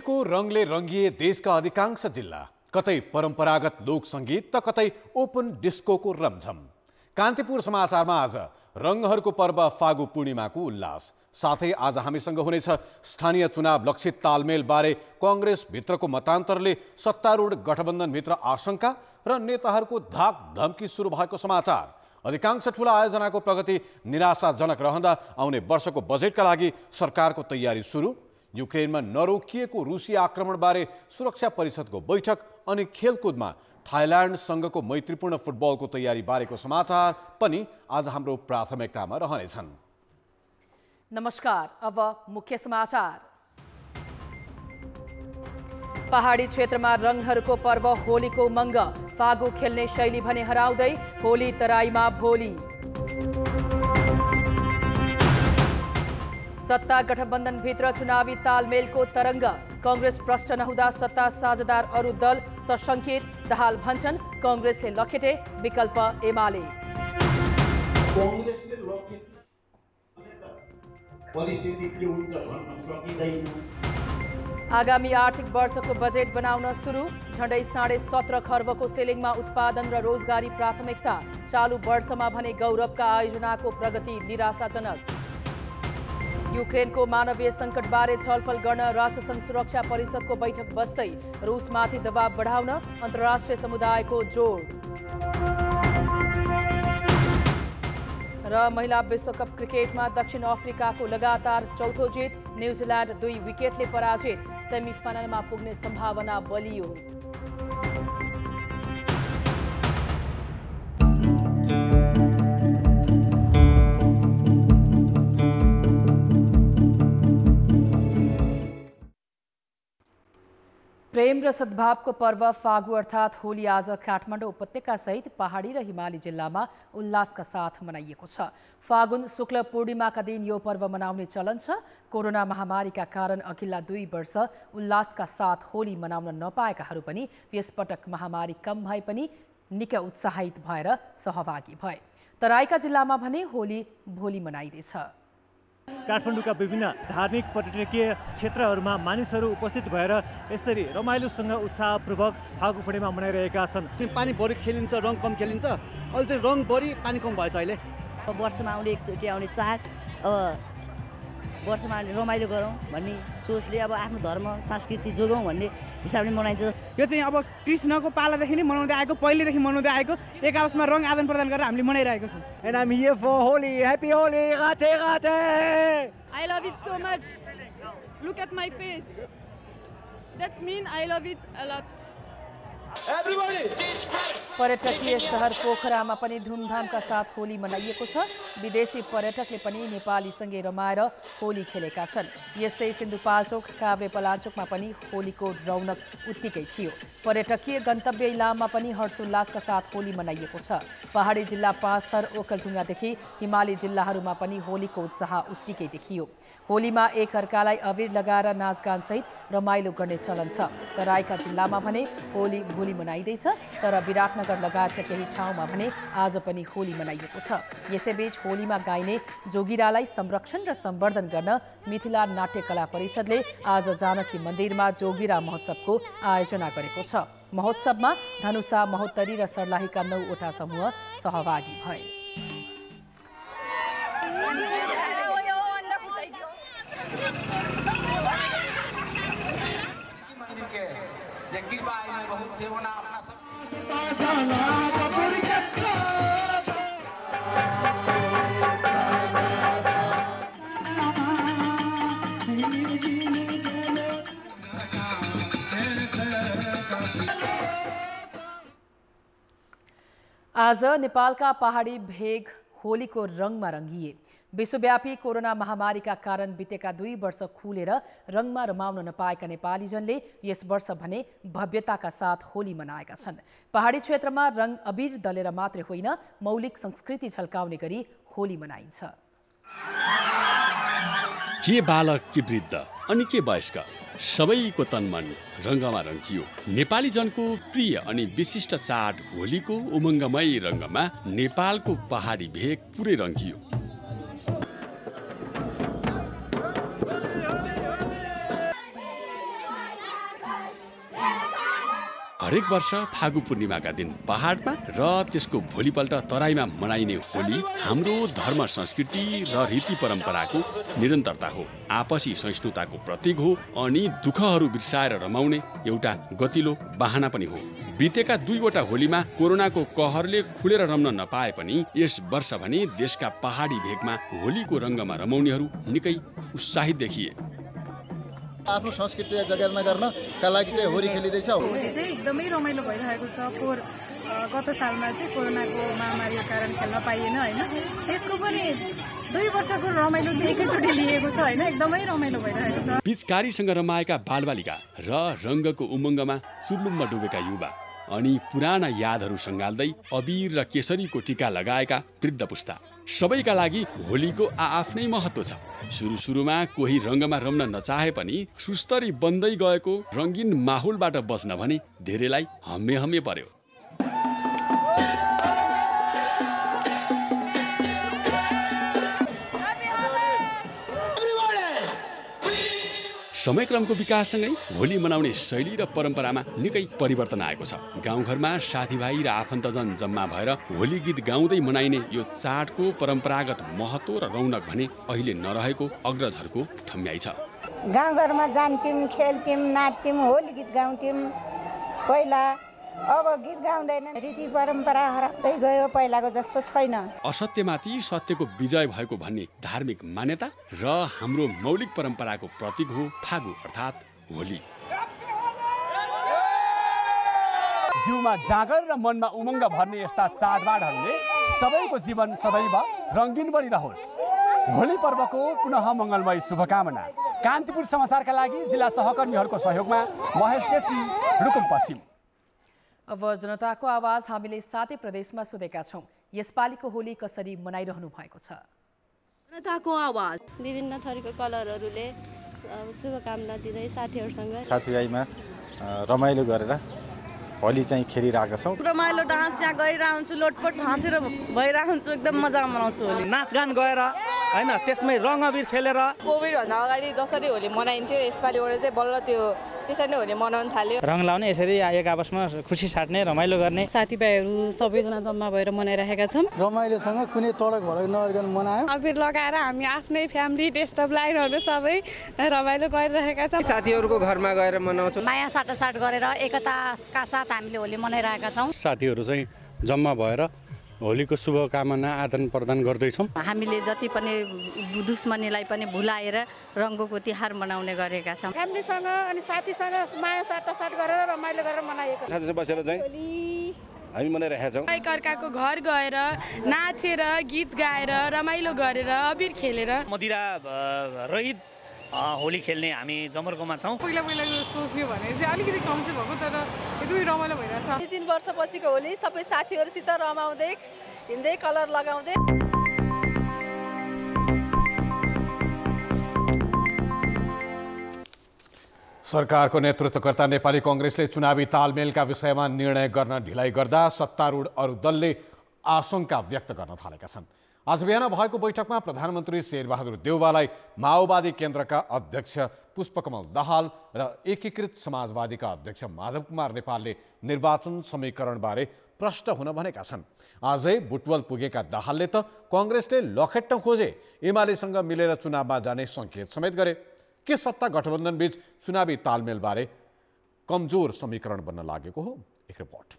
होलीको रङले रङ्गिए देशका अधिकांश जिल्ला, कतै परम्परागत लोक सङ्गीत त कतै ओपन डिस्कोको रमझम। कान्तिपुर समाचारमा आज रङहरूको पर्व फागु पूर्णिमाको उल्लास, साथै आज हामीसँग हुनेछ स्थानीय चुनाव लक्षित तालमेलबारे कङ्ग्रेसभित्रको मतान्तरले सत्तारूढ गठबन्धनभित्र आशंका र नेताहरूको धाक धम्की सुरु भएको समाचार। अधिकांश ठूला आयोजनाको प्रगति निराशाजनक रहँदा आउने वर्षको बजेटका लागि सरकारको तयारी सुरु, युक्रेनमा नरोकिएको रुसी आक्रमणबारे सुरक्षा परिषदको बैठक अनि खेलकुदमा थाइल्यान्डसँगको मैत्रीपूर्ण फुटबलको तयारी बारेको समाचार पनि आज हाम्रो प्राथमिकतामा रहनेछन्। नमस्कार, अब मुख्य समाचार। पहाडी क्षेत्रमा रङहरूको पर्व होलीको उमङ्ग, फागु खेल्ने शैली भने हराउँदै होली तराईमा भोलि। सत्ता गठबन्धनभित्र चुनावी तालमेलको तरङ्ग, कांग्रेस प्रष्ट नहुँदा सत्ता साझेदार अरू दल सशङ्कित, दाहाल भन्छन् कांग्रेसले लखेटे विकल्प एमाले। आगामी आर्थिक वर्षको बजेट बनाउन सुरु, झण्डै 17.5 खर्बको सेलिङमा उत्पादन र रोजगारी प्राथमिकता, चालु वर्षमा भने गौरवका आयोजनाको प्रगति निराशाजनक। युक्रेनको मानवीय सङ्कटबारे छलफल गर्न राष्ट्रसङ्घ सुरक्षा परिषदको बैठक बस्दै रुसमाथि दबाव बढाउन अन्तर्राष्ट्रिय समुदायको जोड। र महिला विश्वकप क्रिकेटमा दक्षिण अफ्रिकाको लगातार चौथो जित, न्युजिल्यान्ड 2 विकेटले पराजित, सेमिफाइनलमा पुग्ने सम्भावना बलियो। प्रेम र सद्भावको पर्व फागु अर्थात् होली आज काठमाडौँ उपत्यका सहित पहाडी र हिमाली जिल्लामा उल्लासका साथ मनाइएको छ। फागुन शुक्ल पूर्णिमाका दिन यो पर्व मनाउने चलन छ। कोरोना महामारीका कारण अघिल्ला 2 वर्ष उल्लासका साथ होली मनाउन नपाएकाहरू पनि यसपटक महामारी कम भए पनि निकै उत्साहित भएर सहभागी भए। तराईका जिल्लामा भने होली भोलि मनाइँदैछ। काठमाडौँका विभिन्न धार्मिक पर्यटकीय क्षेत्रहरूमा मानिसहरू उपस्थित भएर यसरी रमाइलोसँग उत्साहपूर्वक फागु पूर्णिमा मनाइरहेका छन्। पानी बढी खेलिन्छ, रङ कम खेलिन्छ, अहिले चाहिँ रङ बढी पानी कम भएछ। अहिले वर्षमा आउने एकचोटि आउने चाड, अब वर्षमा रमाइलो गरौँ भन्ने सोचले अब आफ्नो धर्म संस्कृति जोगाउँ भन्ने हिसाबले मनाइन्छ। यो चाहिँ अब कृष्णको पालादेखि नै मनाउँदै आएको, पहिलेदेखि मनाउँदै आएको, एक आपसमा रङ आदान प्रदान गरेर हामीले मनाइरहेको छौँ। And I'm here for Holi. Happy Holi! Rate rate! I love it so much. Look at my face. That's mean I love it a lot. पर्यटकीय शहर पोखरामा पनि धुमधामका साथ होली मनाइएको छ। विदेशी पर्यटकले पनि नेपालीसँगै रमाएर होली खेलेका छन्। यस्तै सिन्धुपाल्चोक, काभ्रेपलाञ्चोकमा पनि होलीको रौनक उत्तिकै थियो। पर्यटकीय गन्तव्य इलाममा पनि हर्षोल्लासका साथ होली मनाइएको छ। पहाडी जिल्ला पाँचथर ओखलढुङ्गादेखि हिमाली जिल्लाहरूमा पनि होलीको उत्साह उत्तिकै देखियो। होलीमा एकअर्कालाई अबिर लगाएर नाचगानसहित रमाइलो गर्ने चलन छ। तराईका जिल्लामा भने होली भोलि मनाइँदैछ, तर विराटनगर लगायतका केही ठाउँमा भने आज पनि होली मनाइएको छ। यसैबीच होलीमा गाइने जोगिरालाई संरक्षण र सम्वर्धन गर्न मिथिला नाट्यकला परिषदले आज जानकी मन्दिरमा जोगिरा महोत्सवको आयोजना गरेको छ। महोत्सवमा धनुषा, महोत्तरी र सर्लाहीका 9 वटा समूह सहभागी भए। आज नेपालका पहाडी भेग होलीको रङमा रङ्गिए। विश्वव्यापी कोरोना महामारीका कारण बितेका 2 वर्ष खुलेर रङमा रमाउन नपाएका नेपालीजनले यस वर्ष भने भव्यताका साथ होली मनाएका छन्। पहाडी क्षेत्रमा रङ अबिर दलेर मात्रै होइन, मौलिक संस्कृति झल्काउने गरी होली मनाइन्छ। के बालक, के वृद्ध अनि के वयस्क, सबैको तनमन रङ्गमा रङ्गियो। नेपाली जनको प्रिय अनि विशिष्ट चाड होलीको उमङ्गमय रङ्गमा नेपालको पहाडी भेग पुरै रङ्गियो। हरेक वर्ष फागु पूर्णिमाका दिन पहाडमा र त्यसको भोलिपल्ट तराईमा मनाइने होली हाम्रो धर्म संस्कृति र रीति परम्पराको निरन्तरता हो, आपसी सहिष्णुताको प्रतीक हो अनि दुःखहरू बिर्साएर रमाउने एउटा गतिलो बहाना पनि हो। बितेका 2वटा होलीमा कोरोनाको कहरले खुलेर रम्न नपाए पनि यस वर्ष भने देशका पहाडी भेगमा होलीको रङ्गमा रमाउनेहरू निकै उत्साहित देखिए। आफ्नो संस्कृतिलाई जगेर्ना गर्नका लागि चाहिँ होली खेलिँदैछ। होली चाहिँ एकदमै रमाइलो भइरहेको छ। गत सालमा चाहिँ कोरोनाको महामारीको कारण खेल्न पाइएन होइन, त्यसको पनि 2 वर्षको रमाइलो चाहिँ एकैचोटि लिएको छ होइन, एकदमै रमाइलो भइरहेको छ। पिचकारीसँग रमाएका बालबालिका र रङ्गको उमङ्गमा सुर्लुममा डुबेका युवा अनि पुराना यादहरू सँगाल्दै अबिर र केसरीको टीका लगाएका वृद्ध पुस्ता सबैका लागि होलीको आफ्नै महत्त्व छ। सुरुमा कोही रङ्गमा रम्न नचाहे पनि सुस्तरी बन्दै गएको रङ्गीन माहौलबाट बच्न भने धेरैलाई हम्मे पर्यो। समयक्रमको विकाससँगै होली मनाउने शैली र परम्परामा निकै परिवर्तन आएको छ। गाउँघरमा साथीभाइ र आफन्तजन जम्मा भएर होली गीत गाउँदै मनाइने यो चाडको परम्परागत महत्त्व र रौनक भने अहिले नरहेको अग्रजहरूको ठम्याइ छ। गाउँघरमा जान्थ्यौँ, खेल्थ्यौँ, नाच्थ्यौँ, होली गीत गाउँथ्यौँ पहिला। अब गीत गाउँदैन, रीति परम्परा हराउँदै गयो, पहिलाको जस्तो छैन। असत्यमाथि सत्यको विजय भएको भन्ने धार्मिक मान्यता र हाम्रो मौलिक परम्पराको प्रतीक हो फागु अर्थात् होली। जिउमा जागर र मनमा उमङ्ग भर्ने यस्ता चाडबाडहरूले सबैको जीवन सदैव रङ्गीन बनिरहोस्। होली पर्वको पुनः मङ्गलमय शुभकामना। कान्तिपुर समाचारका लागि जिल्ला सहकर्मीहरूको सहयोगमा महेश केसी, रुकुम पश्चिम। अब जनताको आवाज हामीले 7 प्रदेशमा सोधेका छौँ। यसपालिको होली कसरी मनाइरहनु भएको छ? जनताको आवाज विभिन्न थरीको कलरहरूले शुभकामना दिँदै साथीभाइमा रमाइलो गरेर होली चाहिँ खेलिरहेका छौँ। रमाइलो डान्स यहाँ गरिरहेको हुन्छु, लोटपोट हाँसेर भइरहेको हुन्छु, एकदम मजा मनाउँछु। होली नाचगान गएर होइन, त्यसमै रङ अबिर खेलेर। कोभिडभन्दा अगाडि जसरी होली मनाइन्थ्यो यसपालिबाट चाहिँ बल्ल त्यसरी नै होली मनाउन थाल्यो। रङ लाउने, यसरी एक आपसमा खुसी साट्ने, रमाइलो गर्ने। साथीभाइहरू सबैजना जम्मा भएर मनाइरहेका छौँ। रमाइलोसँग कुनै तडक भडक नगरिकन मनायौँ। अबिर लगाएर हामी आफ्नै फ्यामिली डेस्टअप लाइनहरू सबै रमाइलो गरिरहेका छौँ। साथीहरूको घरमा गएर मनाउँछौँ। माया साटासाट गरेर एकताका साथ हामीले होली मनाइरहेका छौँ। साथीहरू चाहिँ जम्मा भएर होलीको शुभकामना आदान प्रदान गर्दैछौँ। हामीले जति पनि दुश्मनीलाई पनि भुलाएर रङ्गको तिहार मनाउने गरेका छौँ। फ्यामिलीसँग अनि साथीसँग माया साटासाट गरेर रमाइलो गरेर मनाएको छ। साथीसँग बसेर चाहिँ हामी मनाइरहेका छौँ। एकअर्काको घर गएर नाचेर गीत गाएर रमाइलो गरेर अबिर खेलेर मदिरा रहित होली खेल्ने हामी जमर्कोमा छौँ। पहिला सोच्ने भने चाहिँ अलिकति कम चाहिँ भएको, तर एकदमै रमाइलो भइरहेछ। 3 वर्षपछिको होली सबै साथीहरूसित रमाउँदै हिँड्दै कलर लगाउँदै। सरकारको नेतृत्वकर्ता नेपाली कांग्रेसले चुनावी तालमेलका विषयमा निर्णय गर्न ढिलाइ गर्दा सत्तारूढ अरू दलले आशंका व्यक्त गर्न थालेका छन्। आज बिहान भएको बैठकमा प्रधानमन्त्री शेरबहादुर देउवालाई माओवादी केन्द्रका अध्यक्ष पुष्पकमल दाहाल र एकीकृत समाजवादीका अध्यक्ष माधव कुमार नेपालले निर्वाचन समीकरणबारे प्रश्न हुन भनेका छन्। आजै बुटवल पुगेका दाहालले त कांग्रेसले लखेट्न खोजे एमालेसँग मिलेर चुनावमा जाने संकेत समेत गरे। के सत्ता गठबन्धन बीच चुनावी तालमेलबारे कमजोर समीकरण बन्न लागेको हो? एक रिपोर्ट।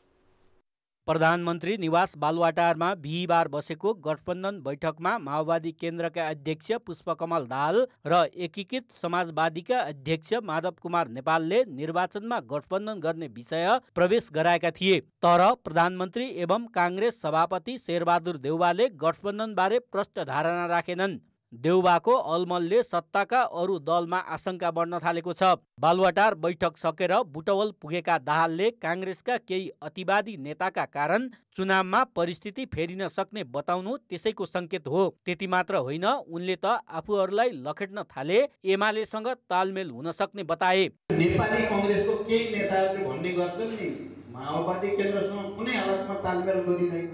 प्रधानमन्त्री निवास बालुवाटारमा बिहिबार बसेको गठबन्धन बैठकमा माओवादी केन्द्रका अध्यक्ष पुष्पकमल दाहाल र एकीकृत समाजवादीका अध्यक्ष माधव कुमार नेपालले निर्वाचनमा गठबन्धन गर्ने विषय प्रवेश गराएका थिए। तर प्रधानमन्त्री एवं कांग्रेस सभापति शेरबहादुर देउवाले गठबन्धनबारे प्रष्ट धारणा राखेनन्। देउवाको अलमलले सत्ताका अरू दलमा आशंका बढ्न थालेको छ। बालुवाटार बैठक सकेर बुटवल पुगेका दाहालले कांग्रेसका केही अतिवादी नेताका कारण चुनावमा परिस्थिति फेरिन सक्ने बताउनु त्यसैको संकेत हो। त्यति मात्र होइन, उनले त आफूहरूलाई लखेट्न थाले एमालेसँग तालमेल हुन सक्ने बताए। नेपाली कांग्रेसको केही नेताहरूले भन्ने गर्छन् नि माओवादी केन्द्रसँग कुनै हालतमा तालमेल गरिँदैन,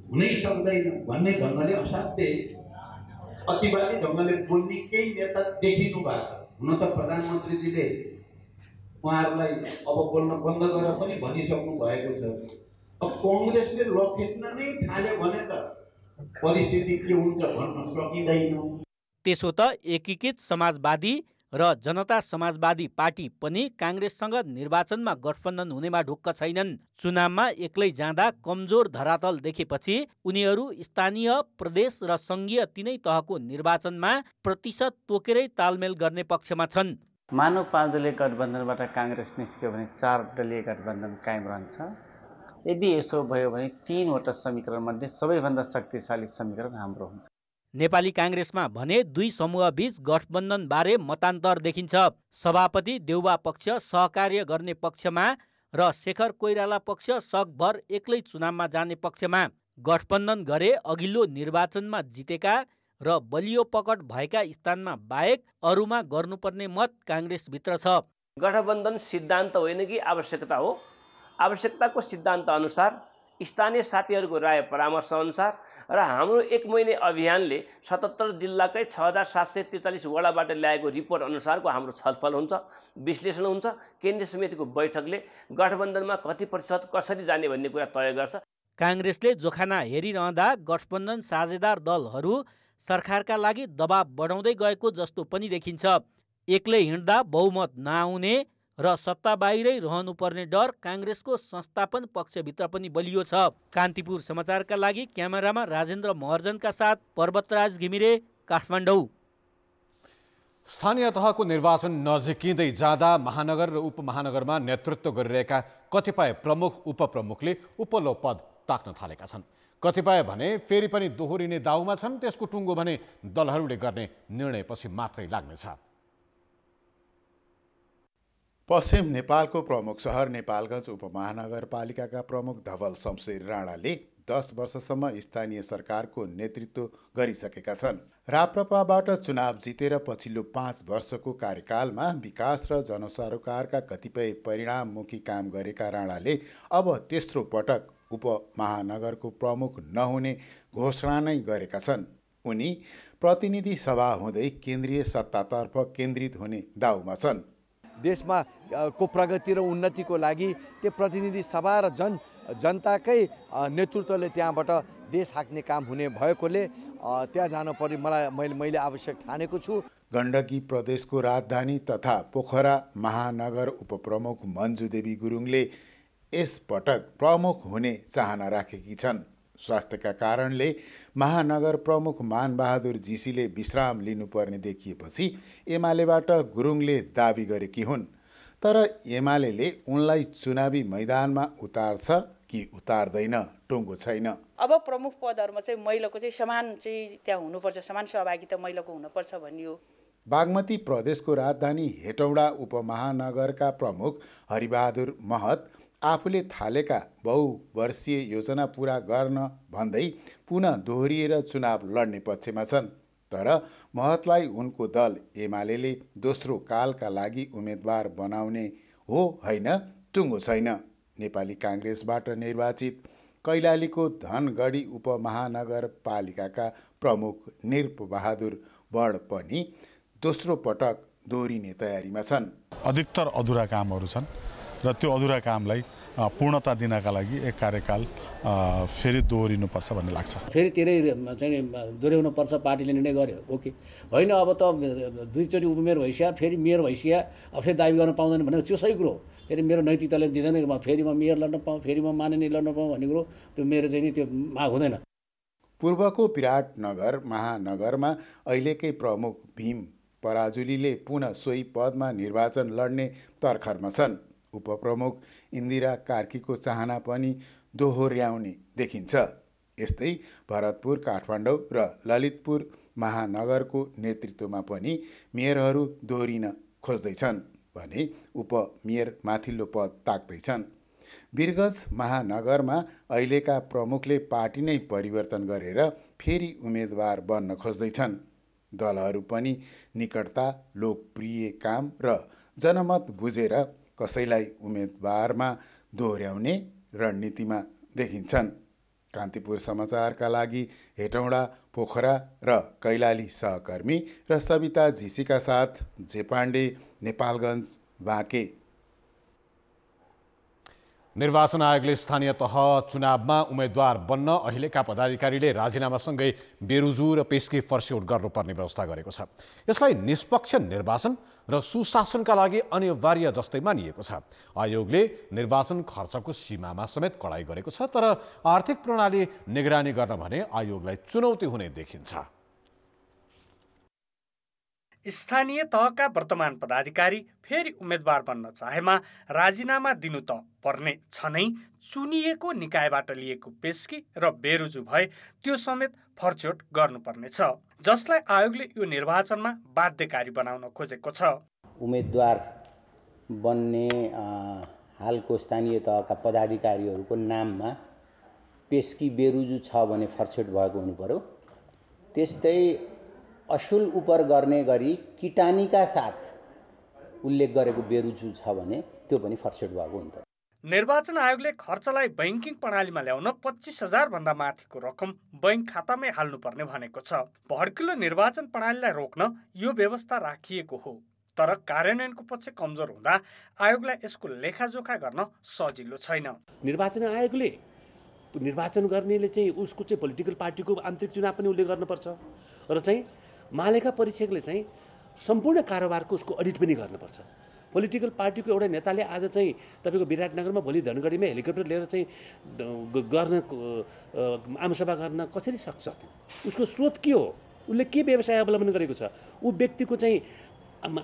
हुनै सक्दैन भन्ने ढङ्गले असाध्य अतिवादी ढङ्गले बोल्ने केही नेता देखिनु भएको छ। हुन त प्रधानमन्त्रीजीले उहाँहरूलाई अब बोल्न बन्द गरेर पनि भनिसक्नु भएको छ। अब कङ्ग्रेसले लखेट्न नै थाल्यो भने त परिस्थिति के हुन्छ भन्न सकिँदैन। त्यसो त एकीकृत समाजवादी र जनता समाजवादी पार्टी पनि काङ्ग्रेससँग निर्वाचनमा गठबन्धन हुनेमा ढुक्क छैनन्। चुनावमा एक्लै जाँदा कमजोर धरातल देखेपछि उनीहरू स्थानीय, प्रदेश र सङ्घीय तिनै तहको निर्वाचनमा प्रतिशत तोकेरै तालमेल गर्ने पक्षमा छन्। मानव 5 दलीय गठबन्धनबाट काङ्ग्रेस निस्क्यो भने 4 दलीय गठबन्धन कायम रहन्छ। यदि यसो भयो भने 3वटा समीकरण मध्ये सबैभन्दा शक्तिशाली समीकरण हाम्रो हुन्छ। नेपाली काङ्ग्रेसमा भने 2 समूहबीच गठबन्धनबारे मतान्तर देखिन्छ। सभापति देउबा पक्ष सहकार्य गर्ने पक्षमा र शेखर कोइराला पक्ष सकभर एक्लै चुनावमा जाने पक्षमा। गठबन्धन गरे अघिल्लो निर्वाचनमा जितेका र बलियो पकड भएका स्थानमा बाहेक अरूमा गर्नुपर्ने मत काङ्ग्रेसभित्र छ। गठबन्धन सिद्धान्त होइन कि आवश्यकता हो। आवश्यकताको सिद्धान्त अनुसार, स्थानीय साथीहरूको राय परामर्श अनुसार र हाम्रो 1 महिने अभियानले 77 जिल्लाकै 6743 वडाबाट ल्याएको रिपोर्ट अनुसारको हाम्रो छलफल हुन्छ, विश्लेषण हुन्छ। केन्द्रीय समितिको बैठकले गठबन्धनमा कति प्रतिशत कसरी जाने भन्ने कुरा तय गर्छ। काङ्ग्रेसले जोखाना हेरिरहँदा गठबन्धन साझेदार दलहरू सरकारका लागि दबाब बढाउँदै गएको जस्तो पनि देखिन्छ। एक्लै हिँड्दा बहुमत नआउने र सत्ता बाहिरै रहनुपर्ने डर काङ्ग्रेसको संस्थापन पक्षभित्र पनि बलियो छ। कान्तिपुर समाचारका लागि क्यामेरामा राजेन्द्र महर्जनका साथ पर्वतराज घिमिरे, काठमाडौँ। स्थानीय तहको निर्वाचन नजिकिँदै जाँदा महानगर र उपमहानगरमा नेतृत्व गरिरहेका कतिपय प्रमुख उपप्रमुखले उपल्लो पद ताक्न थालेका छन्। कतिपय भने फेरि पनि दोहोरिने दाउमा छन्। त्यसको टुङ्गो भने दलहरूले गर्ने निर्णयपछि मात्रै लाग्नेछ। पश्चिम नेपालको प्रमुख सहर नेपालगञ्ज उपमहानगरपालिकाका प्रमुख धवल शमशेर राणाले 10 वर्षसम्म स्थानीय सरकारको नेतृत्व गरिसकेका छन्। राप्रपाबाट चुनाव जितेर पछिल्लो 5 वर्षको कार्यकालमा विकास र जनसरोकारका कतिपय परिणाममुखी काम गरेका राणाले अब तेस्रो पटक उपमहानगरको प्रमुख नहुने घोषणा नै गरेका छन्। उनी प्रतिनिधि सभा हुँदै केन्द्रीय सत्तातर्फ केन्द्रित हुने दाउमा छन्। देशमा को प्रगति र उन्नतिको लागि त्यो प्रतिनिधि सभा र जनताकै नेतृत्वले त्यहाँबाट देश हाँक्ने काम हुने भएकोले त्यहाँ जानु पर्यो मैले आवश्यक ठानेको छु। गण्डकी प्रदेशको राजधानी तथा पोखरा महानगर उपप्रमुख मन्जु देवी गुरुङले यस पटक प्रमुख हुने चाहना राखेकी छन्। स्वास्थ्यका कारणले महानगर प्रमुख मानबहादुर जीसीले विश्राम लिनुपर्ने देखिएपछि एमालेबाट गुरुङले दाबी गरेकी हुन्। तर एमालेले उनलाई चुनावी मैदानमा उतार्छ कि उतार्दैन टुङ्गो छैन। अब प्रमुख पदहरूमा चाहिँ महिलाको चाहिँ समान चाहिँ त्यहाँ हुनुपर्छ, समान सहभागिता महिलाको हुनुपर्छ भनियो। बागमती प्रदेशको राजधानी हेटौडा उपमहानगरका प्रमुख हरिबहादुर महत आफूले थालेका बहुवर्षीय योजना पूरा गर्न भन्दै पुनः दोहोरिएर चुनाव लड्ने पक्षमा छन्। तर महतलाई उनको दल एमालेले दोस्रो कालका लागि उम्मेदवार बनाउने हो होइन टुङ्गो छैन। नेपाली काङ्ग्रेसबाट निर्वाचित कैलालीको धनगढी उपमहानगरपालिकाका प्रमुख निरपबहादुर बड पनि दोस्रो पटक दोहोरिने तयारीमा छन्। अधिकतर अधुरा कामहरू छन् र त्यो अधुरा कामलाई पूर्णता दिनका लागि एक कार्यकाल फेरि दोहोरिनुपर्छ भन्ने लाग्छ। फेरि धेरै चाहिँ दोहोऱ्याउनु पर्छ पार्टीले निर्णय गर्यो, ओके होइन। अब त 2 चोटि उमेर भइसक्यो, फेरि मेयर भइसक्यो, अब फेरि दाबी गर्न पाउँदैन भनेको त्यो सही कुरो हो। फेरि मेरो नैतिकताले दिँदैन, फेरि म मेयर लड्न पाऊँ, फेरि म माननीय लड्न पाऊँ भन्ने कुरो त्यो मेरो चाहिँ नि त्यो माग हुँदैन। पूर्वको विराटनगर महानगरमा अहिलेकै प्रमुख भीम पराजुलीले पुनः सोही पदमा निर्वाचन लड्ने तर्खरमा छन्। उपप्रमुख इन्दिरा कार्कीको चाहना पनि दोहोर्याउने देखिन्छ। यस्तै भरतपुर, काठमाडौँ र ललितपुर महानगरको नेतृत्वमा पनि मेयरहरू दोहोरिन खोज्दैछन् भने उपमेयर माथिल्लो पद ताक्दैछन्। वीरगञ्ज महानगरमा अहिलेका प्रमुखले पार्टी नै परिवर्तन गरेर फेरि उम्मेदवार बन्न खोज्दैछन्। दलहरू पनि निकटता, लोकप्रिय काम र जनमत बुझेर कसैलाई उम्मेदवारमा दोहोर्याउने रणनीतिमा देखिन्छन्। कान्तिपुर समाचारका लागि हेटौडा, पोखरा र कैलाली सहकर्मी र सविता झिसीका साथ जे पाण्डे, नेपालगञ्ज, बाँके। निर्वाचन आयोगले स्थानीय तह चुनावमा उम्मेद्वार बन्न अहिलेका पदाधिकारीले राजीनामासँगै बेरुजु र पेस्की फर्स्यौट गर्नुपर्ने व्यवस्था गरेको छ। यसलाई निष्पक्ष निर्वाचन र सुशासनका लागि अनिवार्य जस्तै मानिएको छ। आयोगले निर्वाचन खर्चको सीमामा समेत कडाई गरेको छ, तर आर्थिक प्रणाली निगरानी गर्न भने आयोगलाई चुनौती हुने देखिन्छ। स्थानीय तहका वर्तमान पदाधिकारी फेरि उम्मेद्वार बन्न चाहेमा राजीनामा दिनु त पर्ने छ नै, चुनिएको निकायबाट लिएको पेस्की र बेरुजु भए त्यो समेत फर्च्योट गर्नुपर्नेछ, जसलाई आयोगले यो निर्वाचनमा बाध्यकारी बनाउन खोजेको छ। उम्मेद्वार बन्ने हालको स्थानीय तहका पदाधिकारीहरूको नाममा पेस्की बेरुजु छ भने फर्च्योट भएको हुनु पर्यो। त्यस्तै असुल उपर गर्ने गरी किटानीका साथ उल्लेख गरेको बेरुजु छ भने त्यो पनि फर्च्योट भएको हुनु पर्यो। निर्वाचन आयोगले खर्चलाई बैंकिङ प्रणालीमा ल्याउन 25,000 भन्दा माथिको रकम बैंक खातामै हाल्नुपर्ने भनेको छ। भड्किलो निर्वाचन प्रणालीलाई रोक्न यो व्यवस्था राखिएको हो, तर कार्यान्वयनको पक्ष कमजोर हुँदा आयोगलाई यसको लेखाजोखा गर्न सजिलो छैन। निर्वाचन आयोगले निर्वाचन गर्नेले चाहिँ उसको चाहिँ पोलिटिकल पार्टीको आन्तरिक चुनाव पनि उसले गर्नुपर्छ र चाहिँ महालेखा परीक्षकले चाहिँ सम्पूर्ण कारोबारको उसको अडिट पनि गर्नुपर्छ। पोलिटिकल पार्टीको एउटा नेताले आज चाहिँ तपाईँको विराटनगरमा भोलि धनगढीमा हेलिकप्टर लिएर चाहिँ गर्न आमसभा गर्न कसरी सक्छ? उसको स्रोत के हो? उसले के व्यवसाय अवलम्बन गरेको छ? ऊ व्यक्तिको चाहिँ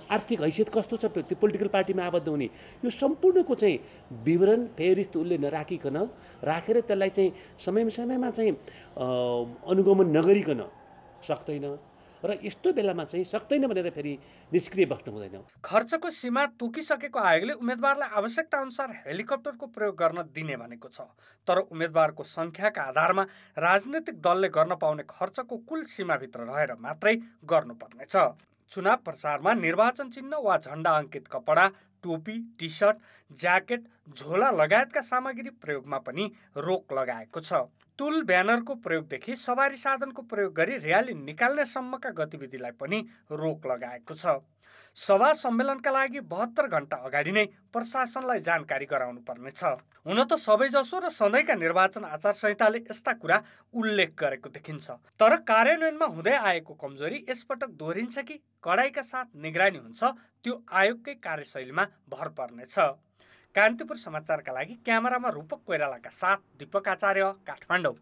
आर्थिक हैसियत कस्तो छ? त्यो पोलिटिकल पार्टीमा आबद्ध हुने यो सम्पूर्णको चाहिँ विवरण फेरिस्त उसले नराखिकन राखेर त्यसलाई चाहिँ समयमा चाहिँ अनुगमन नगरिकन सक्दैन र यस्तो बेलामा चाहिँ सक्दैन भनेर फेरि निष्क्रिय बस्नु हुँदैन। खर्चको सीमा तोकिसकेको आयोगले उम्मेद्वारलाई आवश्यकता अनुसार हेलिकप्टरको प्रयोग गर्न दिने भनेको छ, तर उम्मेद्वारको संख्याका आधारमा राजनीतिक दलले गर्न पाउने खर्चको कुल सीमाभित्र रहेर मात्रै गर्नुपर्नेछ। चुनाव प्रचारमा निर्वाचन चिन्ह वा झण्डा अंकित कपडा, टोपी, टी सर्ट, ज्याकेट, झोला लगायतका सामग्री प्रयोगमा पनि रोक लगाएको छ। टुल ब्यानरको प्रयोगदेखि सवारी साधनको प्रयोग गरी र्याली निकाल्नेसम्मका गतिविधिलाई पनि रोक लगाएको छ। सभा सम्मेलनका लागि 72 घण्टा अगाडि नै प्रशासनलाई जानकारी गराउनु पर्नेछ। हुन त सबैजसो र सधैँका निर्वाचन आचार संहिताले यस्ता कुरा उल्लेख गरेको देखिन्छ, तर कार्यान्वयनमा हुँदै आएको कमजोरी यसपटक दोहोरिन्छ कि कडाइका साथ निगरानी हुन्छ, त्यो आयोगकै कार्यशैलीमा भर पर्नेछ। कान्तिपुर समाचारका लागि क्यामेरामा रूपक कोइरालाका साथ दीपक आचार्य, काठमाडौँ।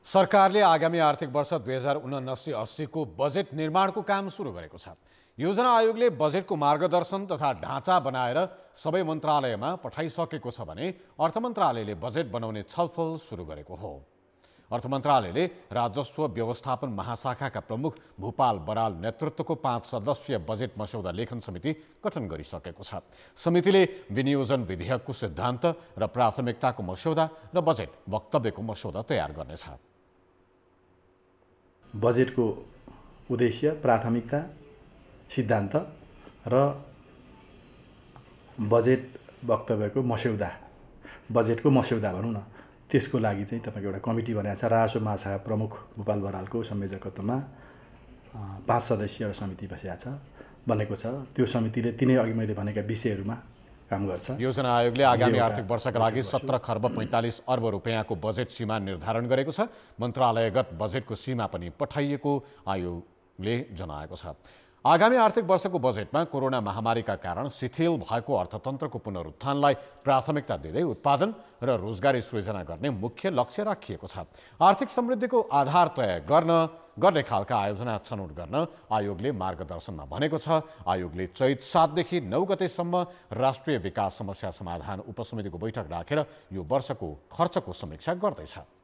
सरकारले आगामी आर्थिक वर्ष 2079-80 को बजेट निर्माणको काम सुरु गरेको छ। योजना आयोगले बजेटको मार्गदर्शन तथा ढाँचा बनाएर सबै मन्त्रालयमा पठाइसकेको छ भने अर्थ मन्त्रालयले बजेट बनाउने छलफल सुरु गरेको हो। अर्थ मन्त्रालयले राजस्व व्यवस्थापन महाशाखाका प्रमुख भूपाल बराल नेतृत्वको 5 सदस्यीय बजेट मस्यौदा लेखन समिति गठन गरिसकेको छ। समितिले विनियोजन विधेयकको सिद्धान्त र प्राथमिकताको मस्यौदा र बजेट वक्तव्यको मस्यौदा तयार गर्नेछ। बजेटको उद्देश्य, प्राथमिकता, सिद्धान्त र बजेट वक्तव्यको मस्यौदा, बजेटको मस्यौदा भनौँ न, त्यसको लागि चाहिँ तपाईँको एउटा कमिटी बनाएको छ। राजस्व महाशाखा प्रमुख भूपाल बरालको संयोजकत्वमा 5 सदस्यीय समिति बनेको छ। त्यो समितिले तिनै अघि मैले भनेका विषयहरूमा काम गर्छ। योजना आयोगले आगामी आर्थिक वर्षका लागि 17 खर्ब 45 अर्ब रुपैयाँको बजेट सीमा निर्धारण गरेको छ। मन्त्रालयगत बजेटको सीमा पनि पठाइएको आयोगले जनाएको छ। आगामी आर्थिक वर्षको बजेटमा कोरोना महामारीका कारण शिथिल भएको अर्थतन्त्रको पुनरुत्थानलाई प्राथमिकता दिँदै उत्पादन र रोजगारी सृजना गर्ने मुख्य लक्ष्य राखिएको छ। आर्थिक समृद्धिको आधार तय गर्ने खालका आयोजना छनौट गर्न आयोगले मार्गदर्शनमा भनेको छ। आयोगले चैत 7 देखि 9 गतेसम्म राष्ट्रिय विकास समस्या समाधान उपसमितिको बैठक राखेर यो वर्षको खर्चको समीक्षा गर्दैछ।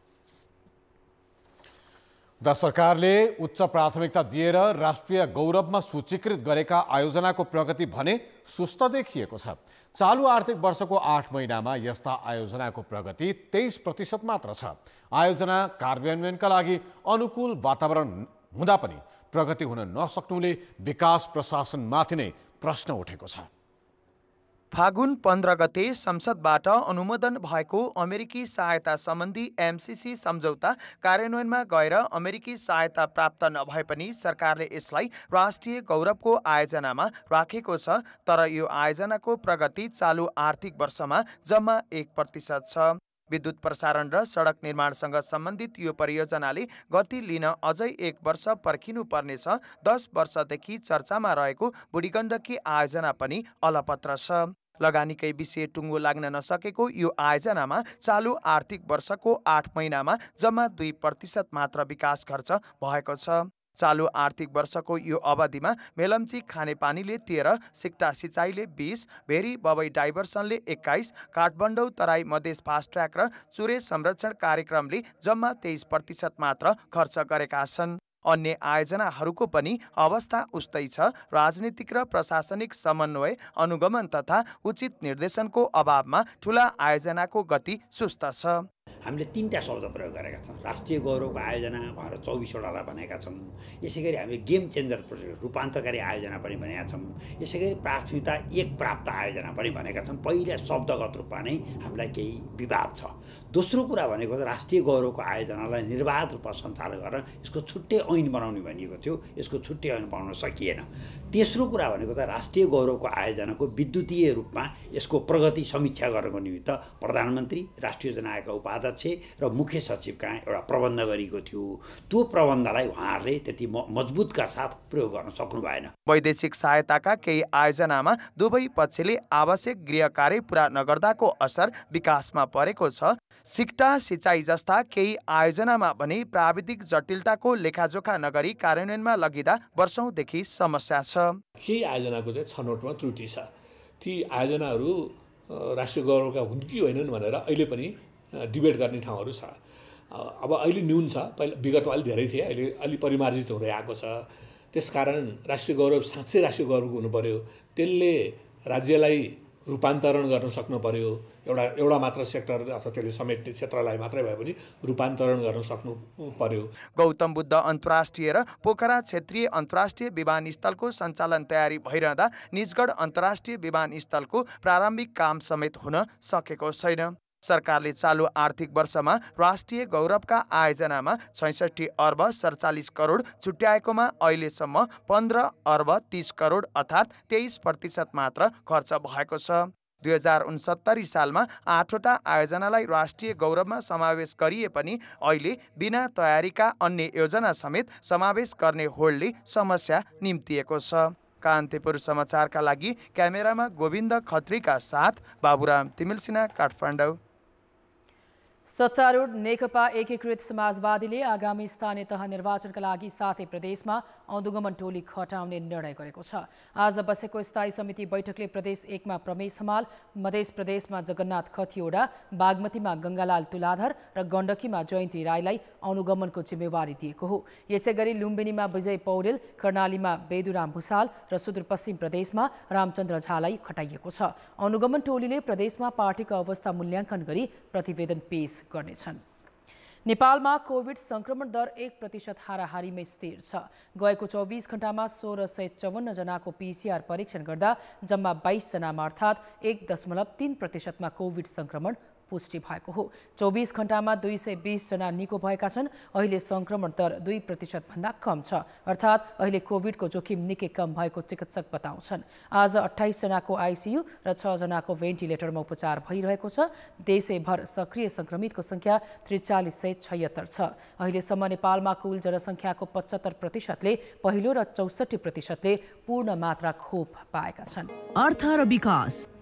सरकारले उच्च प्राथमिकता दिएर राष्ट्रिय गौरवमा सूचीकृत गरेका आयोजनाको प्रगति भने सुस्त देखिएको छ। चालु आर्थिक वर्षको 8 महिनामा यस्ता आयोजनाको प्रगति 23% मात्र छ। आयोजना कार्यान्वयनका लागि अनुकूल वातावरण हुँदा पनि प्रगति हुन नसक्नुले विकास प्रशासनमाथि नै प्रश्न उठेको छ। फागुन 15 गते संसदबाट अनुमोदन भएको अमेरिकी सहायता सम्बन्धी एमसीसी सम्झौता कार्यान्वयनमा गएर अमेरिकी सहायता प्राप्त नभए पनि सरकारले यसलाई राष्ट्रिय गौरवको आयोजनामा राखेको छ। तर यो आयोजनाको प्रगति चालु आर्थिक वर्षमा जम्मा 1% छ। विद्युत प्रसारण र सडक निर्माणसँग सम्बन्धित यो परियोजनाले गति लिन अझै 1 वर्ष पर्खिनु पर्नेछ। 10 वर्षदेखि चर्चामा रहेको बुढीगण्डकी आयोजना पनि अलपत्र छ। लगानीकै विषय टुङ्गो लाग्न नसकेको यो आयोजनामा चालु आर्थिक वर्षको 8 महिनामा जम्मा 2% मात्र विकास खर्च भएको छ। चालु आर्थिक वर्षको यो अवधिमा मेलम्ची खानेपानीले 13, सिक्टा सिँचाइले 20, भेरी बबई डाइभर्सनले 21, काठमाडौँ तराई मधेस फास्ट ट्र्याक र चुरे संरक्षण कार्यक्रमले जम्मा 23% मात्र खर्च गरेका छन्। अन्य आयोजनाहरूको पनि अवस्था उस्तै छ। राजनीतिक र प्रशासनिक समन्वय, अनुगमन तथा उचित निर्देशनको अभावमा ठुला आयोजनाको गति सुस्त छ। हामीले 3टा शब्द प्रयोग गरेका छौँ। राष्ट्रिय गौरवको आयोजना भनेर 24वटालाई भनेका छौँ। यसै गरी हामीले गेम चेन्जर प्रोजेक्ट रूपान्तरकारी आयोजना पनि भनेका छौँ। यसै गरी प्राथमिकता 1 प्राप्त आयोजना पनि भनेका छौँ। पहिला शब्दगत रूपमा नै हामीलाई केही विवाद छ। दोस्रो कुरा भनेको राष्ट्रिय गौरवको आयोजनालाई निर्वाध रूपमा सञ्चालन गरेर यसको छुट्टै ऐन बनाउने भनिएको थियो। यसको छुट्टै ऐन बनाउन सकिएन। तेस्रो कुरा भनेको त राष्ट्रिय गौरवको आयोजनाको विद्युतीय रूपमा यसको प्रगति समीक्षा गर्नको निमित्त प्रधानमन्त्री, राष्ट्रिय योजना आयोगका उपाध्यक्ष र मुख्य सचिव कहाँ एउटा प्रबन्ध गरिएको थियो। त्यो प्रबन्धलाई उहाँहरूले त्यति मजबुतका साथ प्रयोग गर्न सक्नु भएन। वैदेशिक सहायताका केही आयोजनामा दुवै पक्षले आवश्यक गृह कार्य पूरा नगर्दाको असर विकासमा परेको छ। सिक्टा सिँचाइ जस्ता केही आयोजनामा भने प्राविधिक जटिलताको लेखाजोखा नगरी कार्यान्वयनमा लगिँदा वर्षौंदेखि समस्या छ। केही आयोजनाको चाहिँ छनौटमा त्रुटि छ। ती आयोजनाहरू राष्ट्रिय गौरवका हुन् कि होइनन् भनेर अहिले पनि डिबेट गर्ने ठाउँहरू छ। अब अहिले न्यून छ। पहिला विगतमा अलि धेरै थिए, अहिले अलि परिमार्जित हुँदै आएको छ। त्यसकारण राष्ट्रिय गौरव साँच्चै राष्ट्रिय गौरवको हुनु पर्यो। त्यसले राज्यलाई रूपान्तरण गर्न सक्नु पर्यो। एउटा मात्र सेक्टर अथवा त्यसले समेट्ने क्षेत्रलाई मात्रै भए पनि रूपान्तरण गर्न सक्नु पर्यो। गौतम बुद्ध अन्तर्राष्ट्रिय र पोखरा क्षेत्रीय अन्तर्राष्ट्रिय विमानस्थलको सञ्चालन तयारी भइरहँदा निजगढ अन्तर्राष्ट्रिय विमानस्थलको प्रारम्भिक काम समेत हुन सकेको छैन। सरकारले चालु आर्थिक वर्षमा राष्ट्रिय गौरवका आयोजनामा 66 अर्ब 47 करोड छुट्याएकोमा अहिलेसम्म 15 अर्ब 30 करोड अर्थात् 23% मात्र खर्च भएको छ। 2069 सालमा 8वटा आयोजनालाई राष्ट्रिय गौरवमा समावेश गरिए पनि अहिले बिना तयारीका अन्य योजना समेत समावेश गर्ने होडले समस्या निम्तिएको छ। कान्तिपुर समाचारका लागि क्यामेरामा गोविन्द खत्रीका साथ बाबुराम तिमिलसिना, काठमाडौँ। सत्तारूढ नेकपा एकीकृत समाजवादीले आगामी स्थानीय तह निर्वाचनका लागि 7 प्रदेशमा अनुगमन टोली खटाउने निर्णय गरेको छ। आज बसेको स्थायी समिति बैठकले प्रदेश 1 मा प्रमेश हमाल, मध्य प्रदेशमा जगन्नाथ खतिवडा, बागमतीमा गंगालाल तुलाधर र गण्डकीमा जयन्ती राईलाई अनुगमनको जिम्मेवारी दिएको हो। यसैगरी लुम्बिनीमा विजय पौडेल, कर्णालीमा बेदुराम भुसाल र सुदूरपश्चिम प्रदेशमा रामचन्द्र झालाई खटाइएको छ। अनुगमन टोलीले प्रदेशमा पार्टीको अवस्था मूल्याङ्कन गरी प्रतिवेदन पेश गर्नेछन्। नेपालमा कोभिड संक्रमण दर 1% हाराहारीमै स्थिर छ। गएको 24 घण्टामा 1654 जनाको पीसीआर परीक्षण गर्दा जम्मा 22 जनामा अर्थात् 1.3% मा कोभिड संक्रमण पुष्टि भएको हो। 24 घण्टामा 220 जना निको भएका छन्। अहिले संक्रमण दर 2% भन्दा कम छ, अर्थात् अहिले कोभिडको जोखिम निकै कम भएको चिकित्सक बताउँछन्। आज 28 जनाको आइसियु र 6 जनाको भेन्टिलेटरमा उपचार भइरहेको छ। देशैभर सक्रिय संक्रमितको संख्या 4376 छ। अहिलेसम्म नेपालमा कुल जनसङ्ख्याको 75%ले पहिलो र 64%ले पूर्ण मात्रा खोप पाएका छन्। अर्थ र विकास।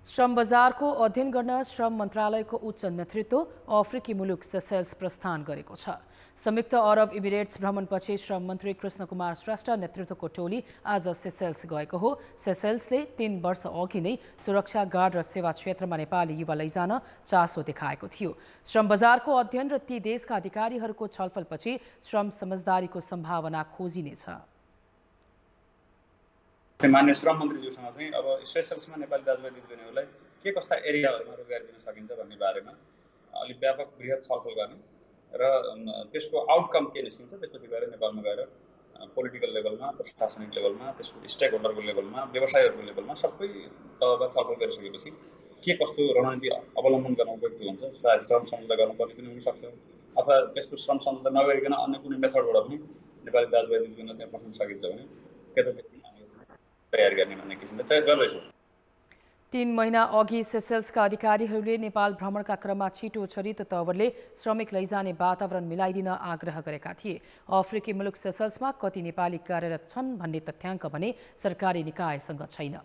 श्रम बजारको अध्ययन गर्न श्रम मन्त्रालयको उच्च नेतृत्व अफ्रिकी मुलुक सेसेल्स प्रस्थान गरेको छ। संयुक्त अरब इमिरेट्स भ्रमणपछि श्रम मन्त्री कृष्ण कुमार श्रेष्ठ नेतृत्वको टोली आज सेसेल्स गएको हो। सेसेल्सले 3 वर्ष अघि नै सुरक्षा गार्ड र सेवा क्षेत्रमा नेपाली युवा लैजान चासो देखाएको थियो। श्रम बजारको अध्ययन र ती देशका अधिकारीहरूको छलफलपछि श्रम समझदारीको सम्भावना खोजिनेछ। मान्य श्रम मन्त्रीज्यूसँग चाहिँ अब सेसेल्समा नेपाली दाजुभाइ दिदीबहिनीहरूलाई के कस्ता एरियाहरूमा रोजगार दिन सकिन्छ भन्ने बारेमा अलिक व्यापक बृहत छलफल गर्ने र त्यसको आउटकम के निस्किन्छ त्यसपछि गएर नेपालमा गएर पोलिटिकल लेभलमा, प्रशासनिक लेभलमा, त्यसको स्टेक होल्डरको लेभलमा, व्यवसायहरूको लेभलमा सबै तहमा छलफल गरिसकेपछि के कस्तो रणनीति अवलम्बन गर्न उपयुक्त हुन्छ। सायद श्रम सम्झौता गर्नुपर्ने पनि हुनसक्छ, अथवा त्यस्तो श्रम सम्झौता नगरिकन अन्य कुनै मेथडबाट पनि नेपाली दाजुभाइ दिदीबहिनीलाई त्यहाँ पठाउन सकिन्छ भने त्यतादेखि हामी तयार गर्ने भन्ने किसिमले तयार गर्दैछौँ। 3 महिना अघि सेसेल्सका अधिकारीहरूले नेपाल भ्रमणका क्रममा छिटो छरितो तवरले श्रमिक लैजाने वातावरण मिलाइदिन आग्रह गरेका थिए। अफ्रिकी मुलुक सेसेल्समा कति नेपाली कार्यरत छन् भन्ने तथ्याङ्क भने सरकारी निकायसँग छैन।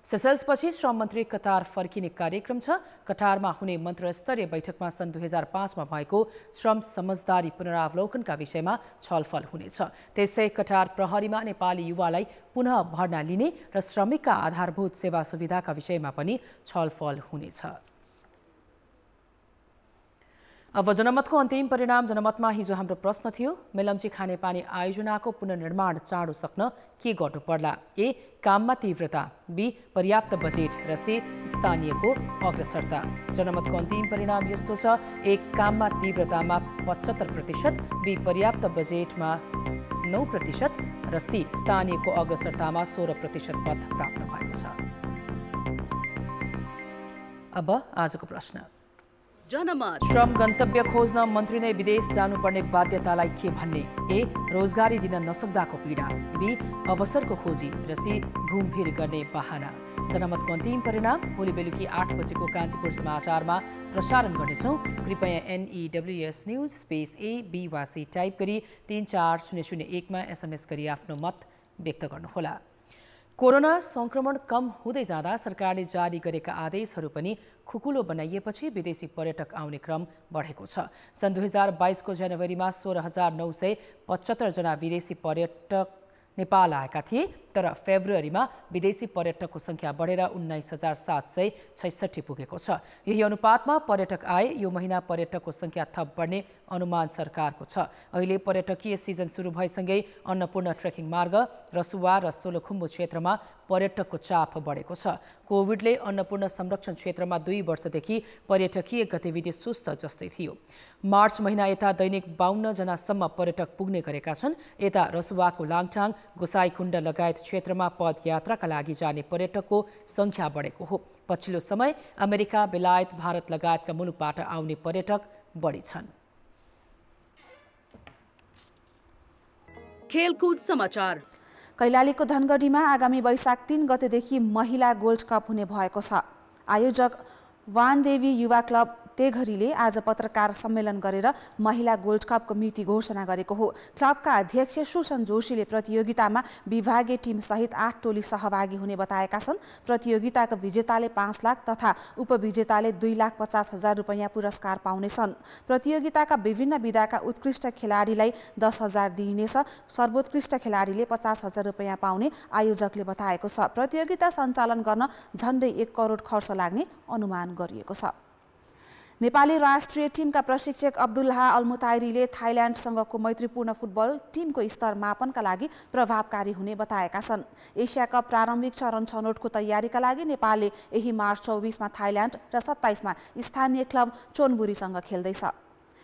सेसेल्सपछि श्रम मन्त्री कतार फर्किने कार्यक्रम छ। कटारमा हुने मन्त्रीस्तरीय बैठकमा सन् 2005 मा भएको श्रम समझदारी पुनरावलोकनका विषयमा छलफल हुनेछ। त्यसै कटार प्रहरीमा नेपाली युवालाई पुनः भर्ना लिने र श्रमिकका आधारभूत सेवा सुविधाका विषयमा पनि छलफल हुनेछ। अब जनमतको अन्तिम परिणाम। जनमतमा हिजो हाम्रो प्रश्न थियो, मेलम्ची खानेपानी आयोजनाको पुनर्निर्माण चाँडो सक्न के गर्नु पर्ला? ए. काममा तीव्रता, बी. पर्याप्त बजेट र सी. स्थानीयको अग्रसरता। जनमतको अन्तिम परिणाम यस्तो छ, ए. काममा तीव्रतामा 75%, बी. पर्याप्त बजेटमा 9% र सी. स्थानीयको अग्रसरतामा 16% मत प्राप्त भएको छ। अब आजको प्रश्न। जनमत। श्रम गन्तव्य खोज्न मन्त्री नै विदेश जानुपर्ने बाध्यतालाई के भन्ने? ए. रोजगारी दिन नसक्दाको पीडा, बी. अवसरको खोजी र सी. घुमफिर गर्ने बहाना। जनमतको अन्तिम परिणाम भोलि बेलुकी 8 बजेको कान्तिपुर समाचारमा प्रसारण गर्नेछौँ। कृपया NEWS news space A B वा C टाइप गरी 34001 मा SMS गरी आफ्नो मत व्यक्त गर्नुहोला। कोरोना संक्रमण कम हुँदै जाँदा सरकारले जारी गरेका आदेशहरू पनि खुकुलो बनाइएपछि विदेशी पर्यटक आउने क्रम बढेको छ। सन् 2022 को जनवरीमा 16,975 जना विदेशी पर्यटक नेपाल आएका थिए, तर फेब्रुअरीमा विदेशी पर्यटकको संख्या बढेर 19,766 पुगेको छ। यही अनुपातमा पर्यटक आए यो महिना पर्यटकको संख्या थप बढ्ने अनुमान सरकारको छ। अहिले पर्यटकीय सिजन सुरु भएसँगै अन्नपूर्ण ट्रेकिङ मार्ग, रसुवा र सोलुखुम्बु क्षेत्रमा पर्यटकको चाप बढेको छ। कोभिडले अन्नपूर्ण संरक्षण क्षेत्रमा 2 वर्षदेखि पर्यटकीय गतिविधि सुस्त जस्तै थियो। मार्च महिना यता दैनिक 52 जनासम्म पर्यटक पुग्ने गरेका छन्। यता रसुवाको लाङटाङ, गोसाईकुण्ड लगायत क्षेत्रमा पदयात्राका लागि जाने पर्यटकको संख्या बढेको हो। पछिल्लो समय अमेरिका, बेलायत, भारत लगायतका मुलुकबाट आउने पर्यटक बढी छन्। खेलकुद समाचार। कैलालीको धनगढीमा आगामी वैशाख 3 गतेदेखि महिला गोल्ड कप हुने भएको छ। आयोजक वानदेवी युवा क्लब तेघरीले आज पत्रकार सम्मेलन गरेर महिला गोल्ड कपको मिति घोषणा गरेको हो। क्लबका अध्यक्ष सुसन जोशीले प्रतियोगितामा विभागीय टिम सहित 8 टोली सहभागी हुने बताएका छन्। प्रतियोगिताका विजेताले 5 लाख तथा उपविजेताले 2,50,000 रुपैयाँ पुरस्कार पाउनेछन्। प्रतियोगिताका विभिन्न विधाका उत्कृष्ट खेलाडीलाई 10,000 दिइनेछ। सर्वोत्कृष्ट खेलाडीले 50,000 रुपैयाँ पाउने आयोजकले बताएको छ। प्रतियोगिता सञ्चालन गर्न झन्डै 1 करोड खर्च लाग्ने अनुमान गरिएको छ। नेपाली राष्ट्रिय टिमका प्रशिक्षक अब्दुल्लाह अल्मुताइरीले थाइल्यान्डसँगको मैत्रीपूर्ण फुटबल टिमको स्तर मापनका लागि प्रभावकारी हुने बताएका छन्। एसिया कप प्रारम्भिक चरण छनौटको तयारीका लागि नेपालले यही मार्च 24 मा थाइल्यान्ड र 27 मा स्थानीय क्लब चोनबुरीसँग खेल्दैछ।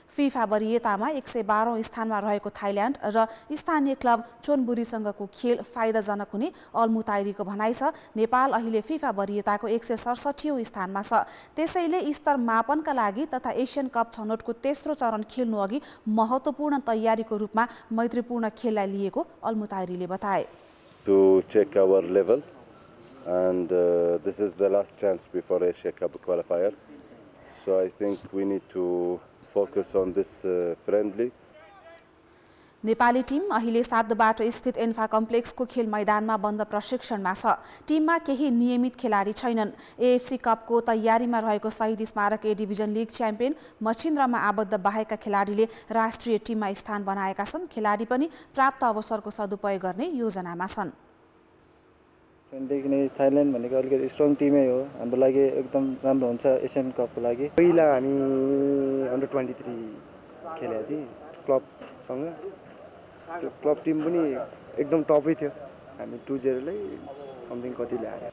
फिफा वरियतामा 112औं स्थानमा रहेको थाइल्यान्ड र स्थानीय क्लब चोनबुरीसँगको खेल फाइदाजनक हुने अल्मुताइरीको भनाइ छ। नेपाल अहिले फिफा वरियताको 167औं स्थानमा छ। त्यसैले स्तर मापनका लागि तथा एसियन कप छनौटको तेस्रो चरण खेल्नु अघि महत्त्वपूर्ण तयारीको रूपमा मैत्रीपूर्ण खेललाई लिएको अल्मुताइरीले बताए। To check our level and this is the last chance before Asia Cup qualifiers. So I think we need to focus on this friendly. Nepali team अहिले सातबाटो स्थित एन्फा कम्प्लेक्सको खेल मैदानमा बन्द प्रशिक्षणमा छ। टिममा केही नियमित खेलाडी छैनन्। एएफसी कपको तयारीमा रहेको शहीद स्मारक ए डिभिजन लिग च्याम्पियन मछिन्द्रमा आबद्ध बाहेकका खेलाडीले राष्ट्रिय टिममा स्थान बनाएका छन्। खेलाडी पनि प्राप्त अवसरको सदुपयोग गर्ने योजनामा छन्। थाइल्यान्ड भनेको अलिकति स्ट्रङ टिमै हो, हाम्रो लागि एकदम राम्रो हुन्छ एसियन कपको लागि। पहिला हामी अन्डर 23 खेलेको थियौँ क्लबसँग। त्यो क्लब टिम पनि एकदम टपै थियो। हामी 2-0 लाई समथिङ कति ल्यायो।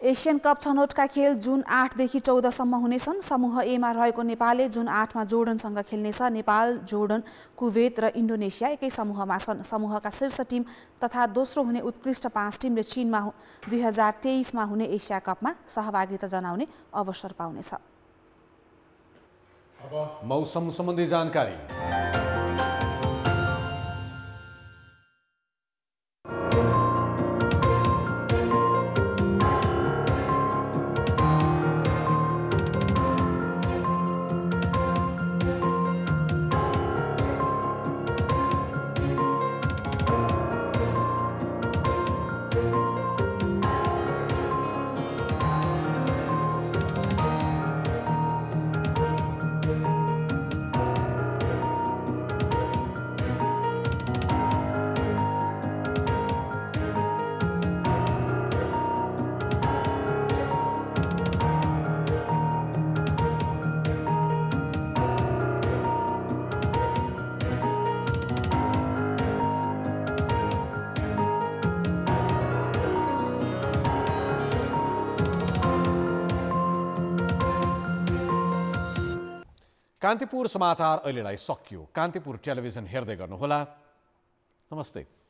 एसियन कप छनौटका खेल जुन 8 देखि 14 सम्म हुनेछन्। समूह ए मा रहेको नेपालले जुन 8 मा जोर्डनसँग खेल्नेछ। नेपाल, जोर्डन, कुवेत र इन्डोनेसिया एकै समूहमा छन्। समूहका शीर्ष टिम तथा दोस्रो हुने उत्कृष्ट 5 टिमले चीनमा 2023 मा हुने एसिया कपमा सहभागिता जनाउने अवसर पाउनेछ। अब मौसम सम्बन्धी जानकारी। कान्तिपुर समाचार अहिलेलाई सकियो। कान्तिपुर टेलिभिजन हेर्दै गर्नुहोला। नमस्ते।